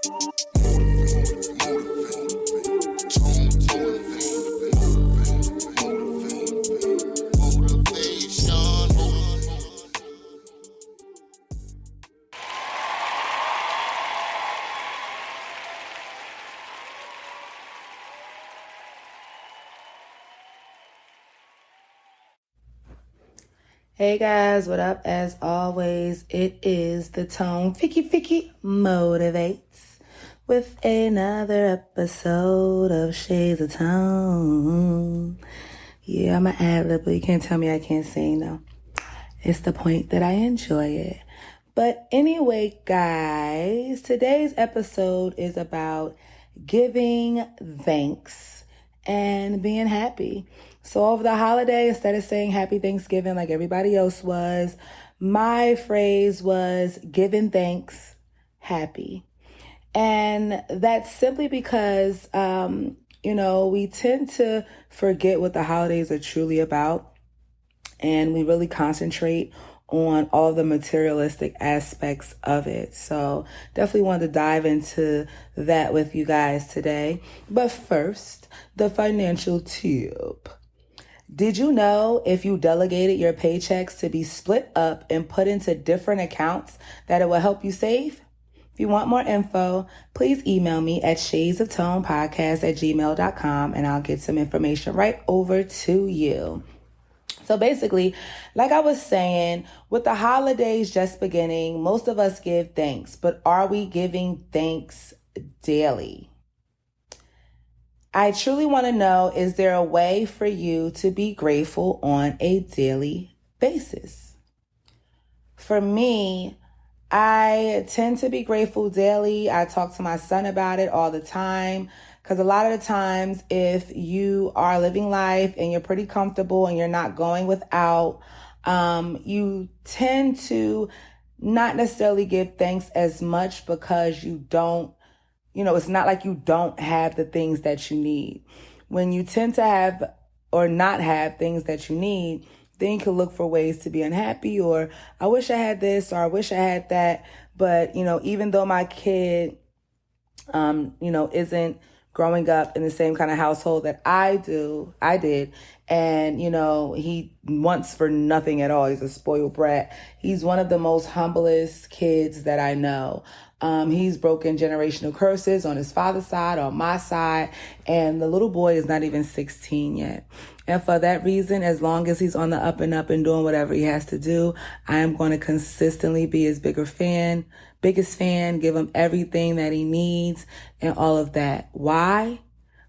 Hey guys, what up? As always, it is the Tone Ficky Motivates with another episode of Shades of Tone. Yeah, I'm an ad-lib, but you can't tell me I can't sing though. It's the point that I enjoy it. But anyway, guys, today's episode is about giving thanks and being happy. So over the holiday, instead of saying happy Thanksgiving like everybody else was, my phrase was giving thanks, happy. And that's simply because, we tend to forget what the holidays are truly about. And we really concentrate on all the materialistic aspects of it. So definitely wanted to dive into that with you guys today. But first, the financial tip. Did you know if you delegated your paychecks to be split up and put into different accounts that it will help you save? If you want more info, please email me at shadesoftonepodcast@gmail.com and I'll get some information right over to you. So basically, like I was saying, with the holidays just beginning, most of us give thanks, but are we giving thanks daily? I truly want to know, is there a way for you to be grateful on a daily basis? For me, I tend to be grateful daily. I talk to my son about it all the time because a lot of the times if you are living life and you're pretty comfortable and you're not going without, you tend to not necessarily give thanks as much because you don't, it's not like you don't have the things that you need. When you tend to have or not have things that you need, then you can look for ways to be unhappy, or I wish I had this, or I wish I had that. But, even though my kid, isn't growing up in the same kind of household that I did. And, he wants for nothing at all. He's a spoiled brat. He's one of the most humblest kids that I know. He's broken generational curses on his father's side, on my side, and the little boy is not even 16 yet. And for that reason, as long as he's on the up and up and doing whatever he has to do, I am going to consistently be his biggest fan, give him everything that he needs and all of that. Why?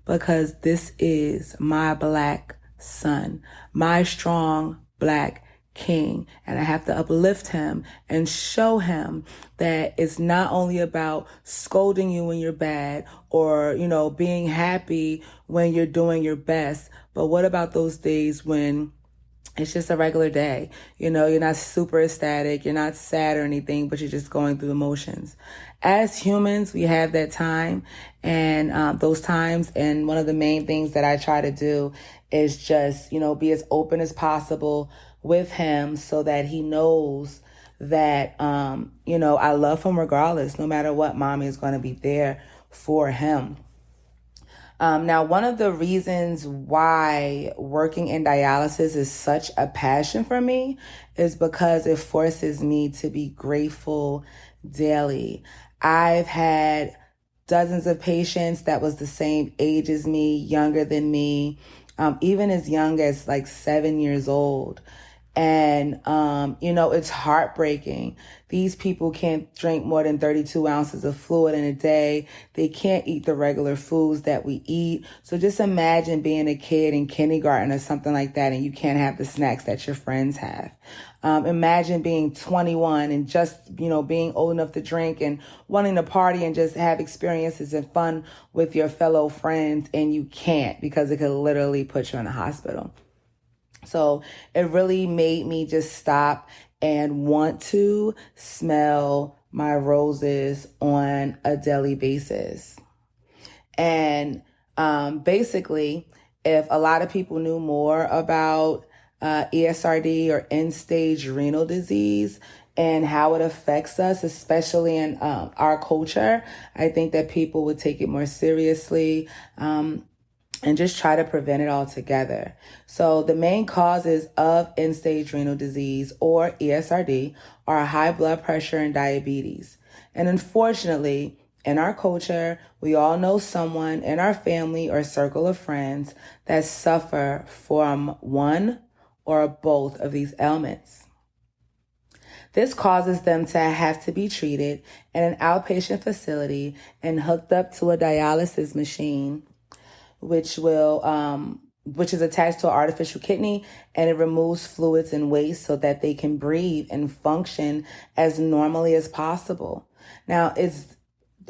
Because this is my Black son, my strong Black king, and I have to uplift him and show him that it's not only about scolding you when you're bad or, being happy when you're doing your best, but what about those days when it's just a regular day? You're not super ecstatic, you're not sad or anything, but you're just going through the motions. As humans, we have that time and those times, and one of the main things that I try to do is just, be as open as possible with him so that he knows that, I love him regardless. No matter what, mommy is going to be there for him. Now, one of the reasons why working in dialysis is such a passion for me is because it forces me to be grateful daily. I've had dozens of patients that was the same age as me, younger than me, even as young as like 7 years old. And, it's heartbreaking. These people can't drink more than 32 ounces of fluid in a day. They can't eat the regular foods that we eat. So just imagine being a kid in kindergarten or something like that, and you can't have the snacks that your friends have. Imagine being 21 and just, being old enough to drink and wanting to party and just have experiences and fun with your fellow friends, and you can't because it could literally put you in the hospital. So it really made me just stop and want to smell my roses on a daily basis. And basically, if a lot of people knew more about ESRD or end-stage renal disease, and how it affects us, especially in our culture, I think that people would take it more seriously. And just try to prevent it altogether. So the main causes of end-stage renal disease, or ESRD, are high blood pressure and diabetes. And unfortunately, in our culture, we all know someone in our family or circle of friends that suffer from one or both of these ailments. This causes them to have to be treated in an outpatient facility and hooked up to a dialysis machine, which is attached to an artificial kidney, and it removes fluids and waste so that they can breathe and function as normally as possible. Now, it's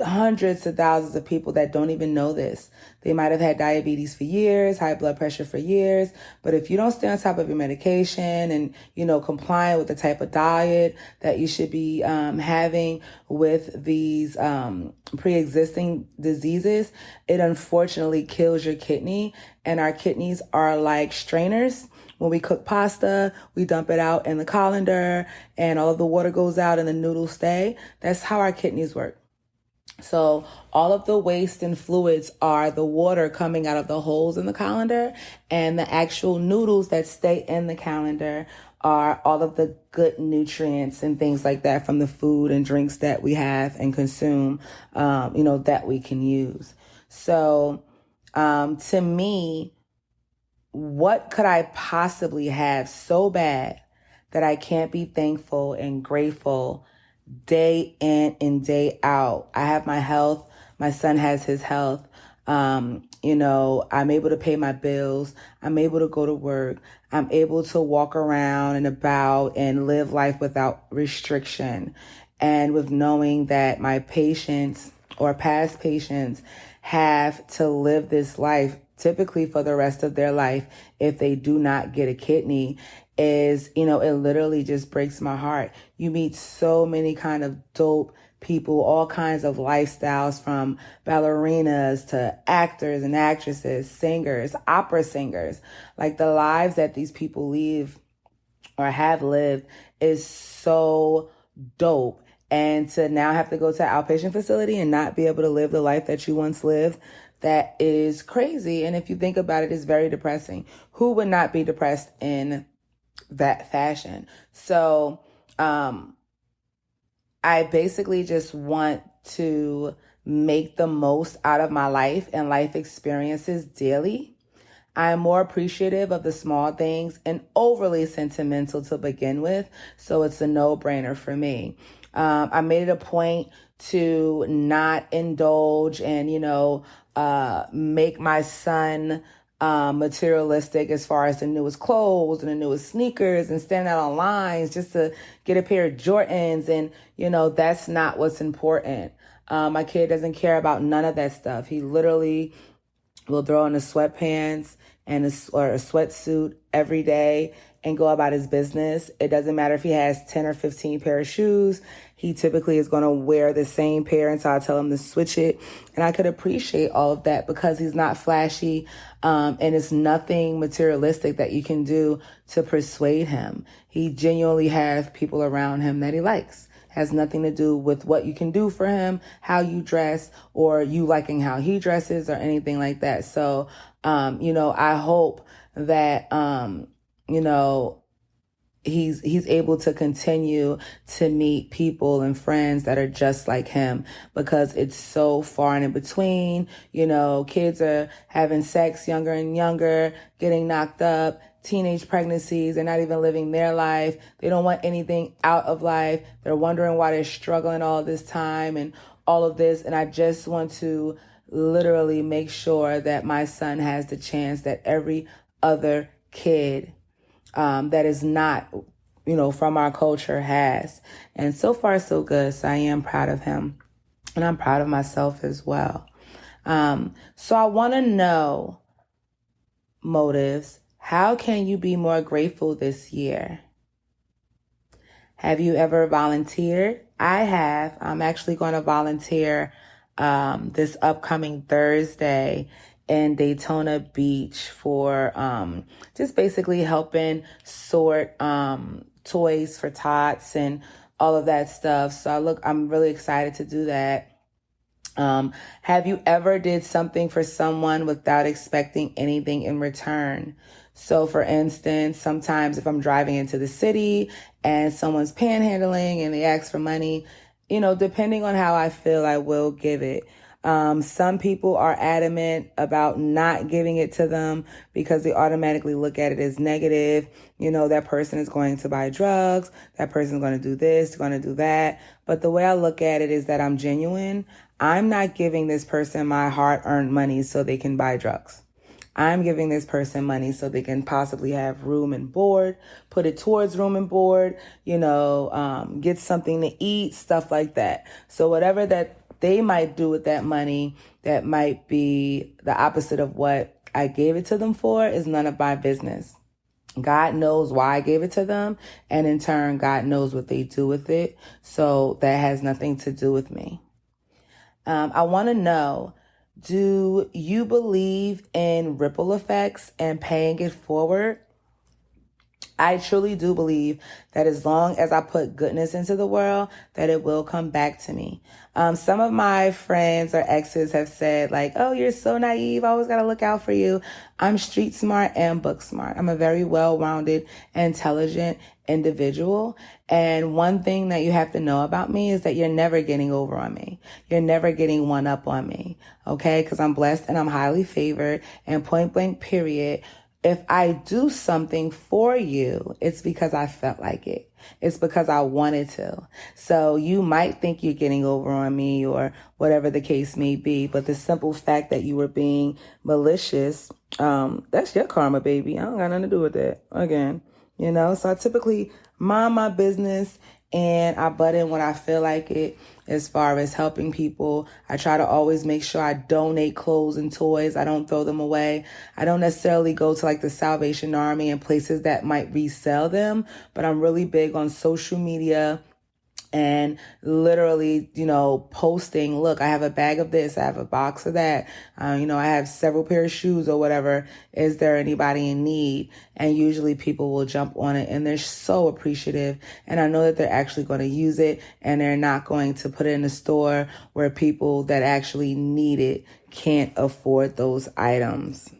hundreds of thousands of people that don't even know this. They might have had diabetes for years, high blood pressure for years, but if you don't stay on top of your medication and, complying with the type of diet that you should be having with these pre-existing diseases, it unfortunately kills your kidney. And our kidneys are like strainers. When we cook pasta, we dump it out in the colander and all of the water goes out and the noodles stay. That's how our kidneys work. So all of the waste and fluids are the water coming out of the holes in the colander, and the actual noodles that stay in the colander are all of the good nutrients and things like that from the food and drinks that we have and consume, that we can use. So to me, what could I possibly have so bad that I can't be thankful and grateful day in and day out? I have my health. My son has his health. I'm able to pay my bills. I'm able to go to work. I'm able to walk around and about and live life without restriction. And with knowing that my patients or past patients have to live this life typically for the rest of their life if they do not get a kidney, is, it literally just breaks my heart. You meet so many kind of dope people, all kinds of lifestyles, from ballerinas to actors and actresses, singers, opera singers. Like, the lives that these people live or have lived is so dope. And to now have to go to an outpatient facility and not be able to live the life that you once lived, that is crazy. And if you think about it, it's very depressing. Who would not be depressed in that fashion? So I basically just want to make the most out of my life and life experiences daily. I am more appreciative of the small things and overly sentimental to begin with, so it's a no-brainer for me. I made it a point to not indulge and, make my son materialistic as far as the newest clothes and the newest sneakers and standing out on lines just to get a pair of Jordans. And, that's not what's important. My kid doesn't care about none of that stuff. He literally will throw on his sweatpants and a sweatsuit every day and go about his business. It doesn't matter if he has 10 or 15 pair of shoes. He typically is going to wear the same pair until I tell him to switch it. And I could appreciate all of that because he's not flashy. And it's nothing materialistic that you can do to persuade him. He genuinely has people around him that he likes. Has nothing to do with what you can do for him, how you dress, or you liking how he dresses or anything like that. So, I hope that, he's able to continue to meet people and friends that are just like him, because it's so far and in between. Kids are having sex younger and younger, getting knocked up, teenage pregnancies. They're not even living their life. They don't want anything out of life. They're wondering why they're struggling all this time and all of this. And I just want to literally make sure that my son has the chance that every other kid that is not, from our culture has. And so far, so good. So I am proud of him. And I'm proud of myself as well. So I want to know, Motives, how can you be more grateful this year? Have you ever volunteered? I have. I'm actually going to volunteer this upcoming Thursday in Daytona Beach for just basically helping sort toys for tots and all of that stuff. So I'm really excited to do that. Have you ever did something for someone without expecting anything in return? So for instance, sometimes if I'm driving into the city and someone's panhandling and they ask for money, depending on how I feel, I will give it. Some people are adamant about not giving it to them because they automatically look at it as negative. That person is going to buy drugs. That person is going to do this, going to do that. But the way I look at it is that I'm genuine. I'm not giving this person my hard-earned money so they can buy drugs. I'm giving this person money so they can possibly have room and board, put it towards room and board, get something to eat, stuff like that. So whatever that they might do with that money that might be the opposite of what I gave it to them for is none of my business. God knows why I gave it to them. And in turn, God knows what they do with it. So that has nothing to do with me. I want to know, do you believe in ripple effects and paying it forward? I truly do believe that as long as I put goodness into the world, that it will come back to me. Some of my friends or exes have said like, oh, you're so naive. I always got to look out for you. I'm street smart and book smart. I'm a very well-rounded, intelligent individual. And one thing that you have to know about me is that you're never getting over on me. You're never getting one up on me. Okay. Because I'm blessed and I'm highly favored, and point blank period. If I do something for you, it's because I felt like it. It's because I wanted to. So you might think you're getting over on me or whatever the case may be, but the simple fact that you were being malicious, that's your karma, baby. I don't got nothing to do with that. Again, so I typically mind my business and I butt in when I feel like it. As far as helping people, I try to always make sure I donate clothes and toys. I don't throw them away. I don't necessarily go to like the Salvation Army and places that might resell them, but I'm really big on social media and literally, posting, look, I have a bag of this, I have a box of that, I have several pairs of shoes or whatever. Is there anybody in need? And usually people will jump on it and they're so appreciative. And I know that they're actually going to use it and they're not going to put it in a store where people that actually need it can't afford those items.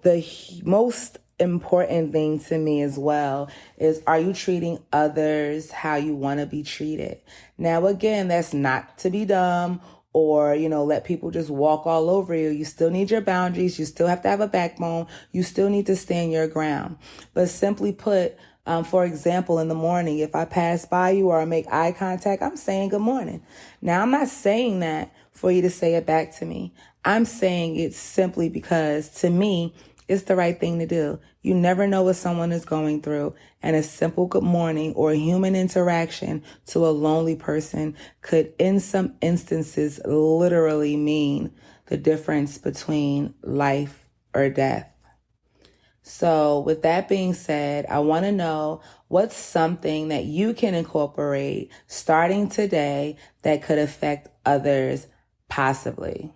The most important thing to me as well is, are you treating others how you want to be treated? Now, again, that's not to be dumb or, let people just walk all over you. You still need your boundaries. You still have to have a backbone. You still need to stand your ground. But simply put, for example, in the morning, if I pass by you or I make eye contact, I'm saying good morning. Now, I'm not saying that for you to say it back to me. I'm saying it simply because, to me, it's the right thing to do. You never know what someone is going through, and a simple good morning or a human interaction to a lonely person could, in some instances, literally mean the difference between life or death. So with that being said, I want to know what's something that you can incorporate starting today that could affect others positively.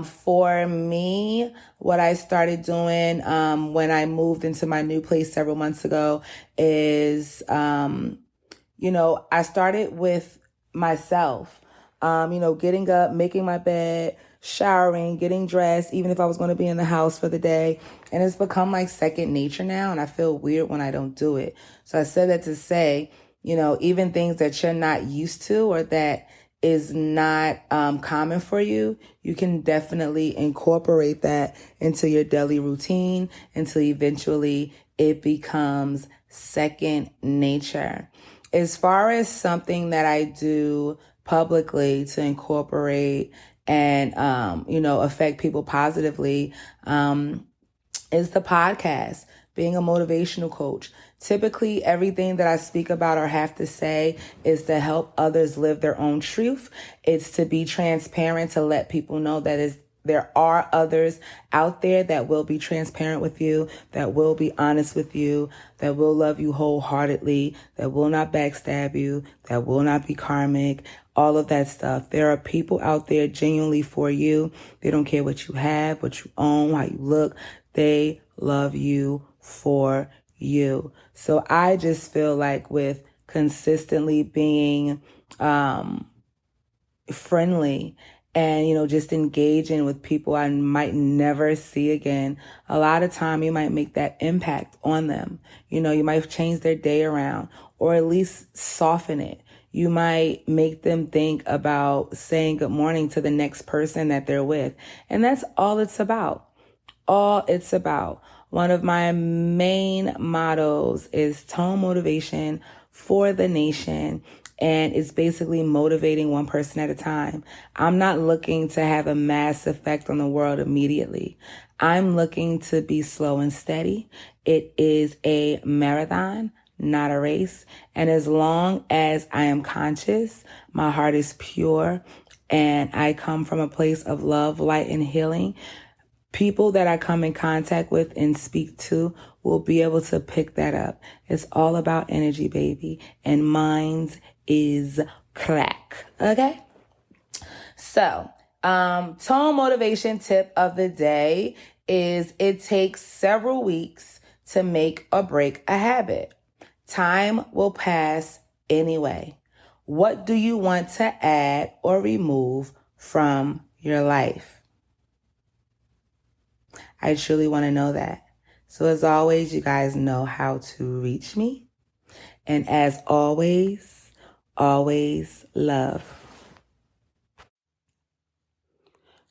For me, what I started doing when I moved into my new place several months ago is, I started with myself, getting up, making my bed, showering, getting dressed, even if I was going to be in the house for the day. And it's become like second nature now, and I feel weird when I don't do it. So I said that to say, even things that you're not used to or that is not common for you, you can definitely incorporate that into your daily routine until eventually it becomes second nature. As far as something that I do publicly to incorporate and, affect people positively, is the podcast, being a motivational coach. Typically, everything that I speak about or have to say is to help others live their own truth. It's to be transparent, to let people know that there are others out there that will be transparent with you, that will be honest with you, that will love you wholeheartedly, that will not backstab you, that will not be karmic, all of that stuff. There are people out there genuinely for you. They don't care what you have, what you own, how you look. They love you for you. So I just feel like with consistently being friendly and, just engaging with people I might never see again, a lot of time you might make that impact on them. You might change their day around or at least soften it. You might make them think about saying good morning to the next person that they're with. And that's all it's about. All it's about. One of my main mottos is tone motivation for the nation. And it's basically motivating one person at a time. I'm not looking to have a mass effect on the world immediately. I'm looking to be slow and steady. It is a marathon, not a race. And as long as I am conscious, my heart is pure, and I come from a place of love, light, and healing, people that I come in contact with and speak to will be able to pick that up. It's all about energy, baby. And mine is crack. Okay? So, tone motivation tip of the day is it takes several weeks to make or break a habit. Time will pass anyway. What do you want to add or remove from your life? I truly want to know that. So as always, you guys know how to reach me. And as always, always love.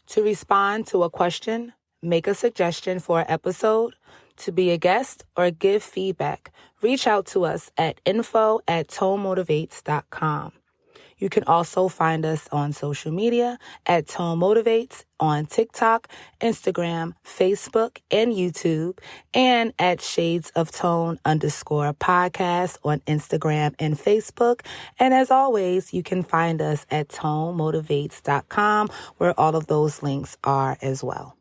To respond to a question, make a suggestion for an episode, to be a guest, or give feedback, reach out to us at info@tonemotivates.com. You can also find us on social media at Tone Motivates on TikTok, Instagram, Facebook, and YouTube, and at Shades of Tone _podcast on Instagram and Facebook. And as always, you can find us at tonemotivates.com, where all of those links are as well.